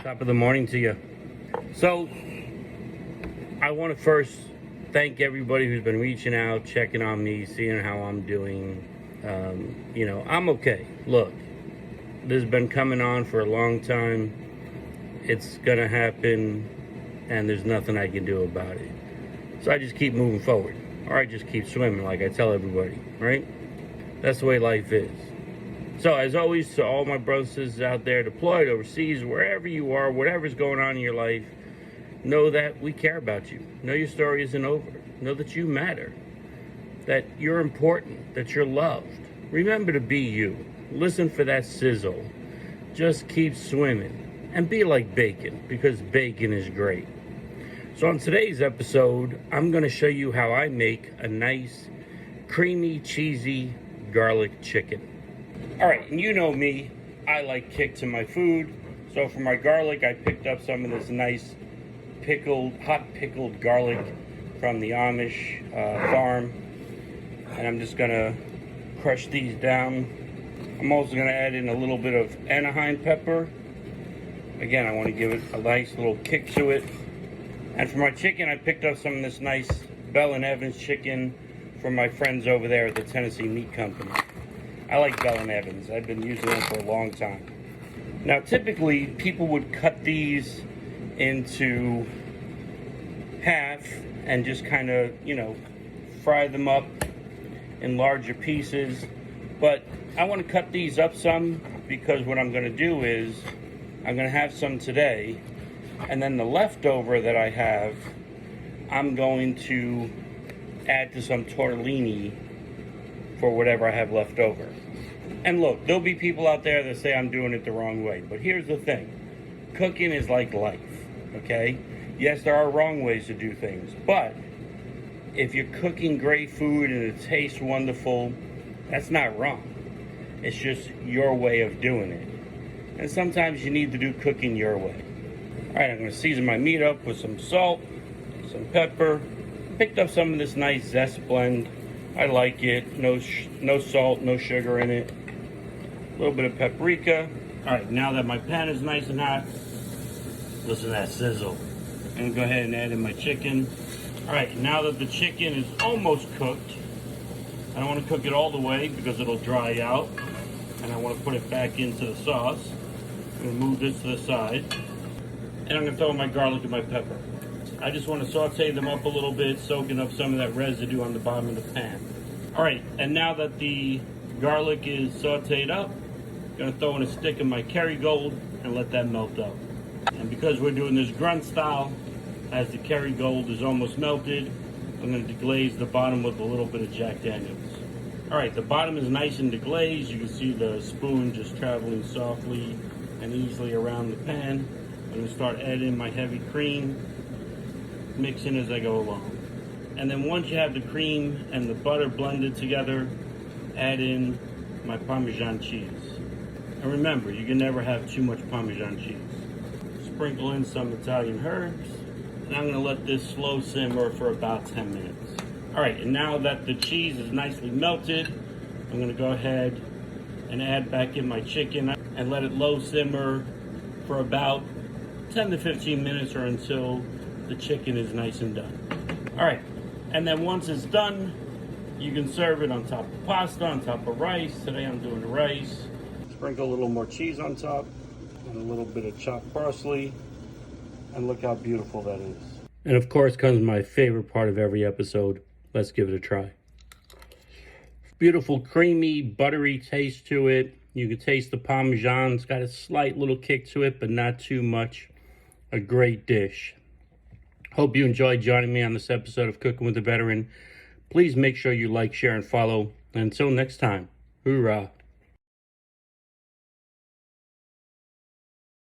Top of the morning to you. So, I want to first thank everybody who's been reaching out, checking on me, seeing how I'm doing. I'm okay. Look, this has been coming on for a long time. It's gonna happen, and there's nothing I can do about it. So I just keep moving forward, or I just keep swimming, like I tell everybody, right? That's the way life is. So, as always, to all my brothers and sisters out there, deployed overseas, wherever you are, whatever's going on in your life, know that we care about you. Know your story isn't over. Know that you matter. That you're important. That you're loved. Remember to be you. Listen for that sizzle. Just keep swimming. And be like bacon, because bacon is great. So on today's episode, I'm going to show you how I make a nice, creamy, cheesy garlic chicken. All right, and you know me, I like kick to my food. So for my garlic, I picked up some of this nice hot pickled garlic from the Amish farm. And I'm just gonna crush these down. I'm also gonna add in a little bit of Anaheim pepper. Again, I wanna give it a nice little kick to it. And for my chicken, I picked up some of this nice Bell & Evans chicken from my friends over there at the Tennessee Meat Company. I like Bell & Evans. I've been using them for a long time. Now, typically, people would cut these into half and just kind of, fry them up in larger pieces. But I want to cut these up some because what I'm going to do is I'm going to have some today, and then the leftover that I have, I'm going to add to some tortellini for whatever I have left over. And look, there'll be people out there that say I'm doing it the wrong way, but here's the thing. Cooking is like life, okay? Yes, there are wrong ways to do things, but if you're cooking great food and it tastes wonderful, that's not wrong. It's just your way of doing it. And sometimes you need to do cooking your way. All right, I'm gonna season my meat up with some salt, some pepper. Picked up some of this nice zest blend. I like it. No salt, no sugar in it. A little bit of paprika. All right, now that my pan is nice and hot, listen to that sizzle. I'm gonna go ahead and add in my chicken. All right, now that the chicken is almost cooked, I don't want to cook it all the way because it'll dry out, and I want to put it back into the sauce. I'm gonna move this to the side, and I'm gonna throw in my garlic and my pepper. I just want to saute them up a little bit, soaking up some of that residue on the bottom of the pan. All right, and now that the garlic is sauteed up, I'm gonna throw in a stick of my Kerrygold and let that melt up. And because we're doing this grunt style, as the Kerrygold is almost melted, I'm gonna deglaze the bottom with a little bit of Jack Daniels. All right, the bottom is nice and deglazed. You can see the spoon just traveling softly and easily around the pan. I'm gonna start adding my heavy cream, mixing as I go along. And then once you have the cream and the butter blended together, add in my Parmesan cheese. And remember, you can never have too much Parmesan cheese. Sprinkle in some Italian herbs, and I'm gonna let this slow simmer for about 10 minutes. All right, and now that the cheese is nicely melted, I'm gonna go ahead and add back in my chicken and let it low simmer for about 10 to 15 minutes or until the chicken is nice and done. All right, and then once it's done, you can serve it on top of pasta, on top of rice. Today I'm doing the rice. Sprinkle a little more cheese on top and a little bit of chopped parsley, and look how beautiful that is. And of course comes my favorite part of every episode. Let's give it a try. Beautiful, creamy, buttery taste to it. You can taste the Parmesan. It's got a slight little kick to it, but not too much. A great dish. Hope you enjoyed joining me on this episode of Cooking with a Veteran. Please make sure you like, share, and follow. And until next time, hoorah.